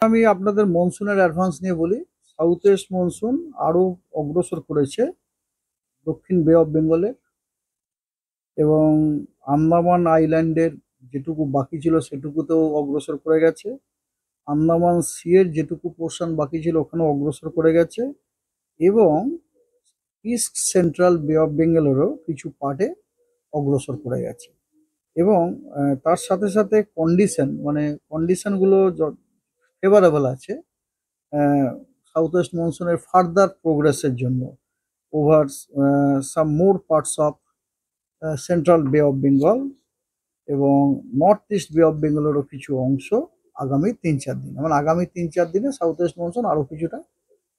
আমি আপনাদের মনসুনের অ্যাডভান্স নিয়ে বলি। সাউথ ওয়েস্ট মনসুন আরো অগ্রসর করেছে দক্ষিণ বে অফ বেঙ্গলে, এবং আন্দামান আইল্যান্ডের যেটুকু বাকি ছিল সেটুকুতেও অগ্রসর করে গেছে। আন্দামান সি এর যেটুকু পোর্শন বাকি ছিল ওখানেও অগ্রসর করে গেছে, এবং ইস্ট সেন্ট্রাল বে অফ বেঙ্গলেরও কিছু পার্টে অগ্রসর করে গেছে। এবং তার সাথে সাথে কন্ডিশনগুলো ফেভারেবল আছে সাউথ ওয়েস্ট মনসুনের ফার্দার প্রোগ্রেসের জন্য over some more parts of central বে অফ বেঙ্গল এবং নর্থ ইস্ট বে অফ বেঙ্গলেরও কিছু অংশ আগামী 3-4 দিনে, মানে আগামী 3-4 দিনে সাউথ ওয়েস্ট মনসুন আরো কিছুটা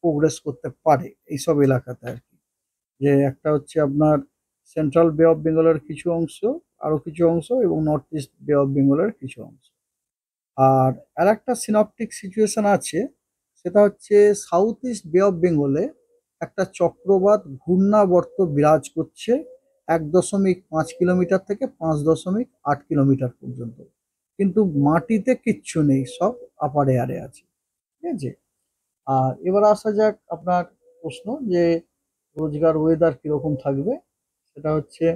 প্রোগ্রেস করতে পারে এইসব এলাকাতে আর কি। যে একটা হচ্ছে আপনার সেন্ট্রাল বে অফ বেঙ্গলের কিছু অংশ, আরো কিছু অংশ, এবং নর্থ ইস্ট বে অফ বেঙ্গলের কিছু অংশ। আর আরেকটা সিনপটিক সিচুয়েশন আছে, সেটা হচ্ছে সাউথ ইস্ট বে অফ বেঙ্গলে একটা চক্রবাত ঘূর্ণাবর্ত বিরাজ করছে 1.5 কিলোমিটার থেকে 5.8 কিলোমিটার পর্যন্ত। কিন্তু মাটিতে কিচ্ছু নেই, সব আপার এয়ারে আছে। ঠিক আছে। আর এবার আসা যাক আপনার প্রশ্ন যে রোজগার ওয়েদার কিরকম থাকবে। সেটা হচ্ছে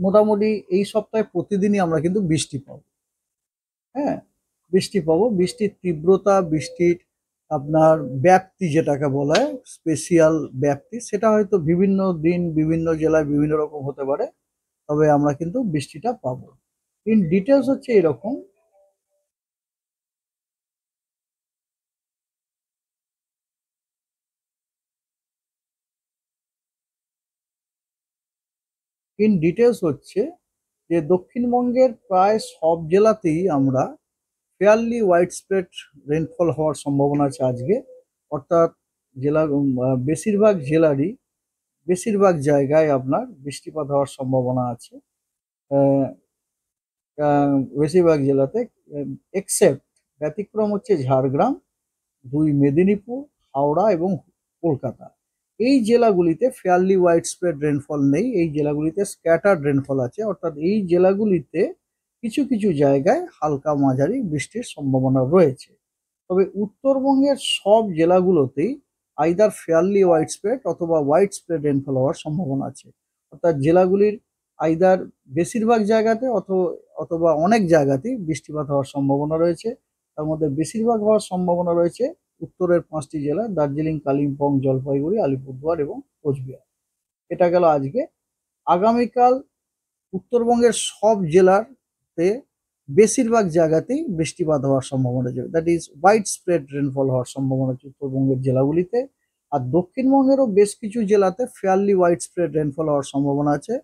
মোটামুটি এই সপ্তাহে প্রতিদিনই আমরা কিন্তু বৃষ্টি পাবো। হ্যাঁ, বৃষ্টি পাবো। বৃষ্টির তীব্রতা, বৃষ্টির আপনার ব্যাপ্তি যেটাকে বলা হয় স্পেশিয়াল ব্যাপ্তি, সেটা হয়তো বিভিন্ন দিন বিভিন্ন জেলায় বিভিন্ন রকম হতে পারে, তবে আমরা কিন্তু বৃষ্টিটা পাবো। ইন ডিটেলস হচ্ছে এরকম। ইন ডিটেলস হচ্ছে যে দক্ষিণবঙ্গের প্রায় সব জেলাতেই আমরা ফেয়ারলি ওয়াইড স্প্রেড রেনফল হওয়ার সম্ভাবনা আছে আজকে। অর্থাৎ বেশিরভাগ জায়গায় আপনার বৃষ্টিপাত হওয়ার সম্ভাবনা আছে। আহ, বেশিরভাগ জেলাতে, এক্সেপ্ট ব্যতিক্রম হচ্ছে ঝাড়গ্রাম, 2 মেদিনীপুর, হাওড়া এবং কলকাতা। এই জেলাগুলিতে ফেয়ারলি ওয়াইড স্প্রেড রেনফল নেই, এই জেলাগুলিতে স্ক্যাটার্ড রেনফল আছে। অর্থাৎ এই জেলাগুলিতে কিছু কিছু জায়গায় হালকা মাঝারি বৃষ্টির সম্ভাবনা রয়েছে। তবে উত্তরবঙ্গের সব জেলাগুলোতেই আইদার ফেয়ারলি ওয়াইড স্প্রেড অথবা ওয়াইড স্প্রেড রেনফল হওয়ার সম্ভাবনা আছে। অর্থাৎ জেলাগুলির আইদার বেশিরভাগ জায়গাতে অথবা অনেক জায়গাতেই বৃষ্টিপাত হওয়ার সম্ভাবনা রয়েছে। তার মধ্যে বেশিরভাগ হওয়ার সম্ভাবনা রয়েছে উত্তরের 5টি জেলা: দার্জিলিং, কালিম্পং, জলপাইগুড়ি, আলিপুরদুয়ার এবং কোচবিহার। এটা গেল আজকে। আগামীকাল উত্তরবঙ্গের সব জেলাতে বেশিরভাগ জায়গাতেই বৃষ্টিপাত হওয়ার সম্ভাবনা আছে, that is wide spread rainfall হওয়ার সম্ভাবনা আছে উত্তরবঙ্গের জেলাগুলিতে। আর দক্ষিণবঙ্গেরও বেশ কিছু জেলাতে ফেয়ারলি ওয়াইড স্প্রেড রেনফল হওয়ার সম্ভাবনা আছে।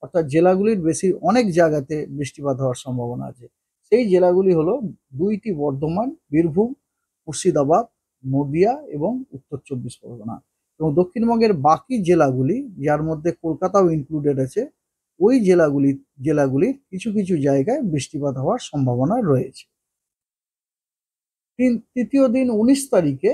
অর্থাৎ জেলাগুলির অনেক জায়গাতে বৃষ্টিপাত হওয়ার সম্ভাবনা আছে। সেই জেলাগুলি হলো 2টি বর্ধমান, বীরভূম, মুর্শিদাবাদ, নদিয়া এবং উত্তর 24 পরগনা। এবং দক্ষিণবঙ্গের বাকি জেলাগুলি, যার মধ্যে কলকাতাও ইনক্লুডেড আছে, ওই জেলাগুলির কিছু কিছু জায়গায় বৃষ্টিপাত হওয়ার সম্ভাবনা রয়েছে। তৃতীয় দিন 19 তারিখে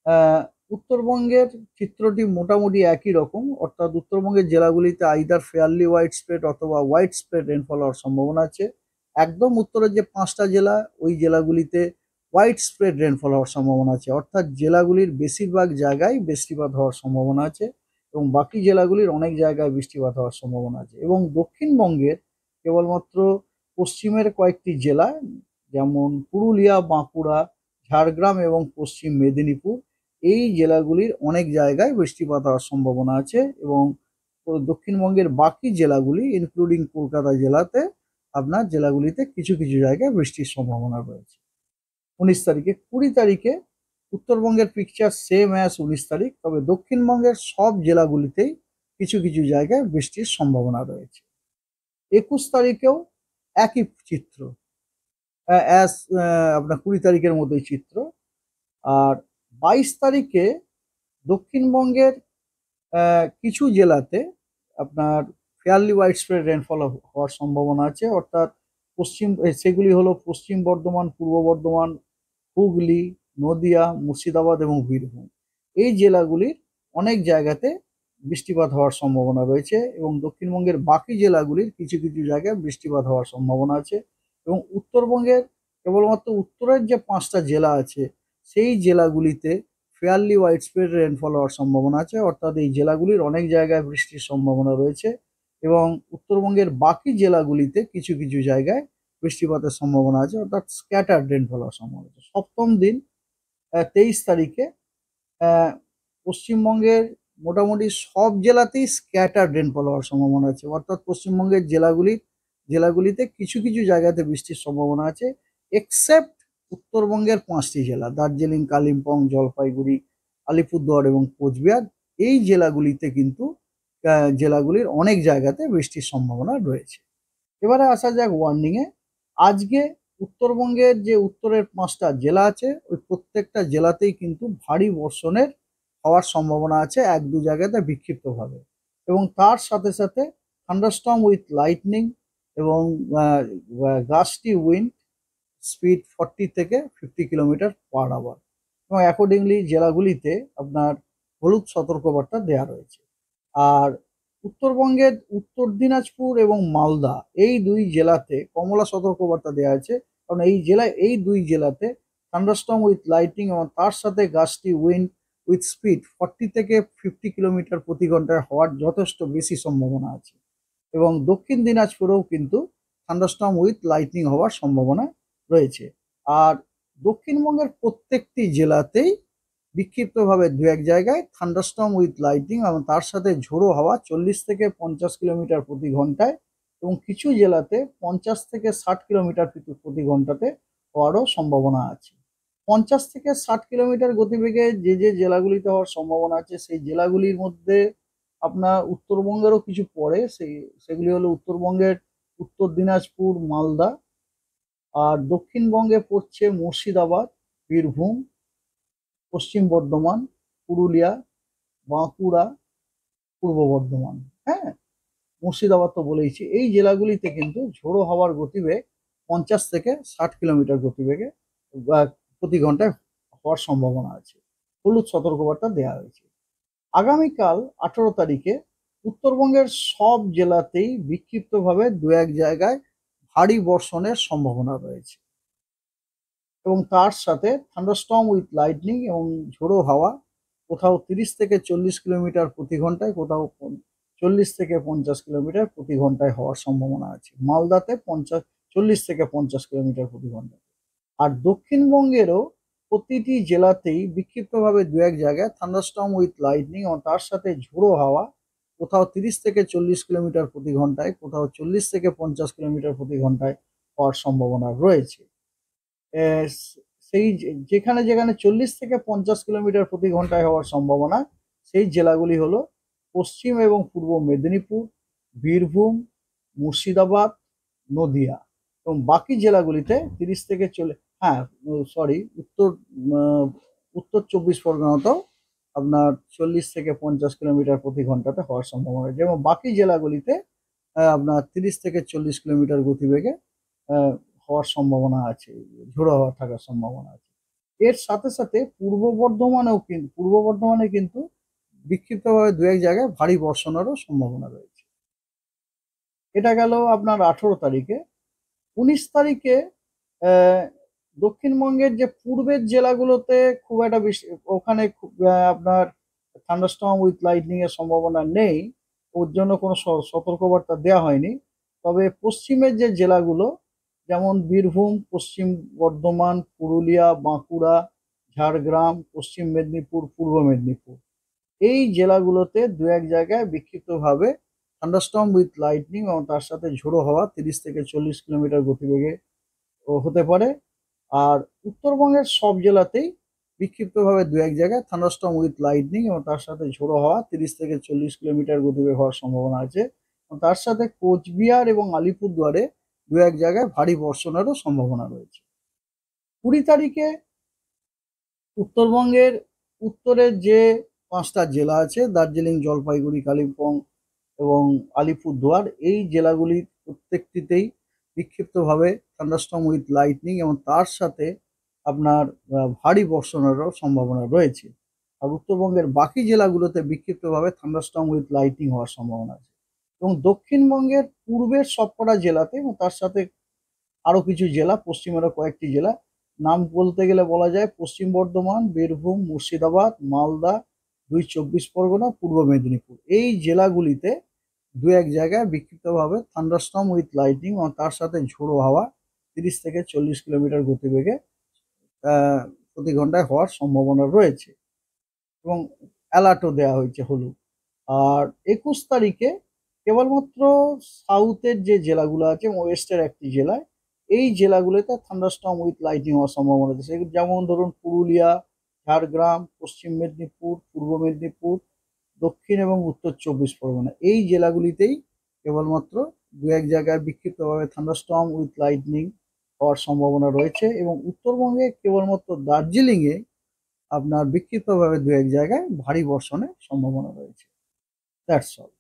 আহ, উত্তরবঙ্গের চিত্রটি মোটামুটি একই রকম। অর্থাৎ উত্তরবঙ্গের জেলাগুলিতে আইদার ফেয়ারলি ওয়াইড স্প্রেড অথবা ওয়াইড স্প্রেড রেনফল হওয়ার সম্ভাবনা আছে। একদম উত্তরের যে 5টা জেলা, ওই জেলাগুলিতে ওয়াইড স্প্রেড রেনফল হওয়ার সম্ভাবনা আছে। অর্থাৎ জেলাগুলির বেশিরভাগ জায়গায় বৃষ্টিপাত হওয়ার সম্ভাবনা আছে, এবং বাকি জেলাগুলির অনেক জায়গায় বৃষ্টিপাত হওয়ার সম্ভাবনা আছে। এবং দক্ষিণবঙ্গের কেবলমাত্র পশ্চিমের কয়েকটি জেলা, যেমন পুরুলিয়া, বাঁকুড়া, ঝাড়গ্রাম এবং পশ্চিম মেদিনীপুর, এই জেলাগুলির অনেক জায়গায় বৃষ্টিপাত হওয়ার সম্ভাবনা আছে। এবং দক্ষিণবঙ্গের বাকি জেলাগুলি ইনক্লুডিং কলকাতা আপনার জেলাগুলিতে কিছু কিছু জায়গায় বৃষ্টির সম্ভাবনা রয়েছে। 19 তারিখে 20 তারিখে উত্তরবঙ্গের পিকচার সেম অ্যাজ 19 তারিখ, তবে দক্ষিণবঙ্গের সব জেলাগুলিতেই কিছু কিছু জায়গায় বৃষ্টির সম্ভাবনা রয়েছে। 21 তারিখেও একই চিত্র, অ্যাজ আপনার 20 তারিখের মতোই চিত্র। আর 22 তারিখে দক্ষিণবঙ্গের কিছু জেলাতে আপনার ফেয়ারলি ওয়াইড স্প্রেড রেনফল হওয়ার সম্ভাবনা আছে। অর্থাৎ সেগুলি হলো পশ্চিম বর্ধমান, পূর্ব বর্ধমান, হুগলি, নদিয়া, মুর্শিদাবাদ এবং বীরভূম। এই জেলাগুলির অনেক জায়গাতে বৃষ্টিপাত হওয়ার সম্ভাবনা রয়েছে, এবং দক্ষিণবঙ্গের বাকি জেলাগুলির কিছু কিছু জায়গায় বৃষ্টিপাত হওয়ার সম্ভাবনা আছে। এবং উত্তরবঙ্গের কেবলমাত্র উত্তরের যে 5টা জেলা আছে সেই জেলাগুলিতে ফেয়ারলি ওয়াইড স্প্রেড রেনফল হওয়ার সম্ভাবনা আছে, অর্থাৎ এই জেলাগুলির অনেক জায়গায় বৃষ্টির সম্ভাবনা রয়েছে এবং উত্তরবঙ্গের বাকি জেলাগুলিতে কিছু কিছু জায়গায় বৃষ্টিপাতের সম্ভাবনা আছে, অর্থাৎ স্ক্যাটার্ড রেনফল হওয়ার সম্ভাবনা আছে। সপ্তম দিন 23 তারিখে আহ, পশ্চিমবঙ্গের মোটামুটি সব জেলাতেই স্ক্যাটার্ড রেনফল হওয়ার সম্ভাবনা আছে, অর্থাৎ পশ্চিমবঙ্গের জেলাগুলিতে কিছু কিছু জায়গাতে বৃষ্টির সম্ভাবনা আছে, এক্সেপ্ট উত্তরবঙ্গের 5টি জেলা দার্জিলিং, কালিম্পং, জলপাইগুড়ি, আলিপুরদুয়ার এবং কোচবিহার। এই জেলাগুলিতে কিন্তু জেলাগুলির অনেক জায়গাতে বৃষ্টির সম্ভাবনা রয়েছে। এবারে আসা যাক ওয়ার্নিং এ। আজকে উত্তরবঙ্গের যে উত্তরের 5টা জেলা আছে ওই প্রত্যেকটা জেলাতেই কিন্তু ভারী বর্ষণের হওয়ার সম্ভাবনা আছে, এক দু জায়গাতে বিক্ষিপ্তভাবে, এবং তার সাথে সাথে থান্ডারস্টর্ম উইথ লাইটনিং এবং গাস্টি উইন্ড স্পিড 40 থেকে 50 কিলোমিটার পার আওয়ার, এবং অ্যাকর্ডিংলি জেলাগুলিতে আপনার হলুদ সতর্কবার্তা দেওয়া রয়েছে। আর উত্তরবঙ্গের উত্তর দিনাজপুর এবং মালদা এই দুই জেলাতে কমলা সতর্কবার্তা দেওয়া আছে, কারণ এই দুই জেলাতে থান্ডারস্টর্ম উইথ লাইটিং এবং তার সাথে গাস্টি উইন্ড উইথ স্পিড 40 থেকে 50 কিলোমিটার প্রতি ঘন্টায় হওয়ার যথেষ্ট বেশি সম্ভাবনা আছে, এবং দক্ষিণ দিনাজপুরেও কিন্তু থান্ডারস্টর্ম উইথ লাইটনিং হওয়ার সম্ভাবনা রয়েছে। আর দক্ষিণবঙ্গের প্রত্যেকটি জেলাতেই বিক্ষিপ্তভাবে দু এক জায়গায় থান্ডারস্টর্ম উইথ লাইটনিং এবং তার সাথে ঝোড়ো হাওয়া 40 থেকে 50 কিলোমিটার প্রতি ঘন্টায় এবং কিছু জেলাতে 50 থেকে 60 কিলোমিটার প্রতি ঘন্টাতে হওয়ারও সম্ভাবনা আছে। 50 থেকে 60 কিলোমিটার গতিবেগে যে যে জেলাগুলিতে হওয়ার সম্ভাবনা আছে সেই জেলাগুলির মধ্যে আপনার উত্তরবঙ্গেরও কিছু পড়ে, সেগুলি হলো উত্তরবঙ্গের উত্তর দিনাজপুর, মালদা। আর দক্ষিণবঙ্গে পড়ছে মুর্শিদাবাদ, বীরভূম, পশ্চিম বর্ধমান, পুরুলিয়া, বাঁকুড়া, পূর্ব বর্ধমান। হ্যাঁ, মুর্শিদাবাদ তো বলেইছি। এই জেলাগুলিতে কিন্তু ঝোড়ো হাওয়ার গতিবেগ 50 থেকে 60 কিলোমিটার গতিবেগে বা প্রতি ঘন্টায় হওয়ার সম্ভাবনা আছে। হলুদ সতর্কবার্তা দেওয়া হয়েছে। আগামীকাল 18 তারিখে উত্তরবঙ্গের সব জেলাতেই বিক্ষিপ্তভাবে দু এক জায়গায় ভারী বর্ষণের সম্ভাবনা রয়েছে, এবং তার সাথে থান্ডারস্টর্ম উইথ লাইটনিং এবং ঝোড়ো হাওয়া কোথাও 30 থেকে 40 কিলোমিটার প্রতি ঘন্টায়, কোথাও 40 থেকে 50 কিলোমিটার প্রতি ঘন্টায় হওয়ার সম্ভাবনা আছে। মালদাতে 40 থেকে 50 কিলোমিটার প্রতি ঘন্টা। আর দক্ষিণবঙ্গেরও প্রতিটি জেলাতেই বিক্ষিপ্তভাবে দু এক জায়গায় থান্ডারস্টর্ম উইথ লাইটনিং এবং তার সাথে ঝোড়ো হাওয়া কোথাও 30 থেকে 40 কিলোমিটার প্রতি ঘন্টায়, কোথাও 40 থেকে 50 কিলোমিটার প্রতি ঘন্টায় হওয়ার সম্ভাবনা রয়েছে। সেই যেখানে যেখানে 40 থেকে 50 কিলোমিটার প্রতি ঘন্টায় হওয়ার সম্ভাবনা সেই জেলাগুলি হলো পশ্চিম এবং পূর্ব মেদিনীপুর, বীরভূম, মুর্শিদাবাদ, নদিয়া, এবং বাকি জেলাগুলিতে 30 থেকে হ্যাঁ, সরি, উত্তর 24 পরগনাতেও আপনার 40 থেকে 50 কিলোমিটার প্রতি ঘন্টাতে হওয়ার সম্ভাবনা আছে, এবং বাকি জেলাগুলিতে আপনার 30 থেকে 40 কিলোমিটার গতিবেগে আহ, হওয়ার সম্ভাবনা আছে, ঝোড়ো হাওয়া থাকার সম্ভাবনা আছে। এর সাথে সাথে পূর্ব বর্ধমানে কিন্তু বিক্ষিপ্তভাবে দু এক জায়গায় ভারী বর্ষণেরও সম্ভাবনা রয়েছে। এটা গেল আপনার 18 তারিখে। 19 তারিখে আহ, দক্ষিণবঙ্গের যে পূর্বের জেলাগুলোতে খুব একটা বেশি, ওখানে আপনার থান্ডারস্টর্ম উইথ লাইটনিং এর সম্ভাবনা নেই, ওর জন্য কোনো সতর্কবার্তা দেওয়া হয়নি। তবে পশ্চিমের যে জেলাগুলো যেমন বীরভূম, পশ্চিম বর্ধমান, পুরুলিয়া, বাঁকুড়া, ঝাড়গ্রাম, পশ্চিম মেদিনীপুর, পূর্ব মেদিনীপুর, এই জেলাগুলোতে দু এক জায়গায় বিক্ষিপ্তভাবে থান্ডারস্টর্ম উইথ লাইটনিং এবং তার সাথে ঝোড়ো হাওয়া 30 থেকে 40 কিলোমিটার গতিবেগে হতে পারে। আর উত্তরবঙ্গের সব জেলাতেই বিক্ষিপ্তভাবে দু এক জায়গায় থান্ডারস্টর্ম উইথ লাইটনিং এবং তার সাথে ঝোড়ো হাওয়া 30 থেকে 40 কিলোমিটার গতিবেগ হওয়ার সম্ভাবনা আছে, এবং তার সাথে কোচবিহার এবং আলিপুরদুয়ারে দু এক জায়গায় ভারী বর্ষণেরও সম্ভাবনা রয়েছে। 20 তারিখে উত্তরবঙ্গের উত্তরের যে 5টা জেলা আছে দার্জিলিং, জলপাইগুড়ি, কালিম্পং এবং আলিপুরদুয়ার, এই জেলাগুলি প্রত্যেকটিতেই বিক্ষিপ্তভাবে থান্ডারস্টর্ম উইথ লাইটনিং এবং তার সাথে আপনার ভারী বর্ষণেরও সম্ভাবনা রয়েছে। আর উত্তরবঙ্গের বাকি জেলাগুলোতে বিক্ষিপ্তভাবে থান্ডারস্টর্ম উইথ লাইটনিং হওয়ার সম্ভাবনা আছে, এবং দক্ষিণবঙ্গের পূর্বের সবকটা জেলাতে এবং তার সাথে আরো কিছু জেলা, পশ্চিমেরও কয়েকটি জেলা নাম বলতে গেলে বলা যায় পশ্চিম বর্ধমান, বীরভূম, মুর্শিদাবাদ, মালদা, 2 চব্বিশ পরগনা, পূর্ব মেদিনীপুর। এই জেলাগুলিতে দু এক জায়গায় বিক্ষিপ্তভাবে থান্ডারস্টর্ম উইথ লাইটনিং এবং তার সাথে ঝোড়ো হাওয়া 30 থেকে 40 কিলোমিটার গতিবেগে আহ, প্রতি ঘন্টায় হওয়ার সম্ভাবনা রয়েছে এবং অ্যালার্টও দেওয়া হয়েছে হলুদ। আর 21 তারিখে কেবলমাত্র সাউথের যে জেলাগুলো আছে, ওয়েস্টের একটি জেলায়, এই জেলাগুলোতে থান্ডারস্টর্ম উইথ লাইটনিং হওয়ার সম্ভাবনা আছে। যেমন ধরুন পুরুলিয়া, ঝাড়গ্রাম, পশ্চিম মেদিনীপুর, পূর্ব মেদিনীপুর, দক্ষিণ এবং উত্তর 24 পরগনা, এই জেলাগুলিতেই কেবলমাত্র দু এক জায়গায় বিক্ষিপ্তভাবে থান্ডারস্টর্ম উইথ লাইটনিং হওয়ার সম্ভাবনা রয়েছে এবং উত্তরবঙ্গে কেবলমাত্র দার্জিলিংয়ে আপনার বিক্ষিপ্তভাবে দু এক জায়গায় ভারী বর্ষণের সম্ভাবনা রয়েছে। That's all.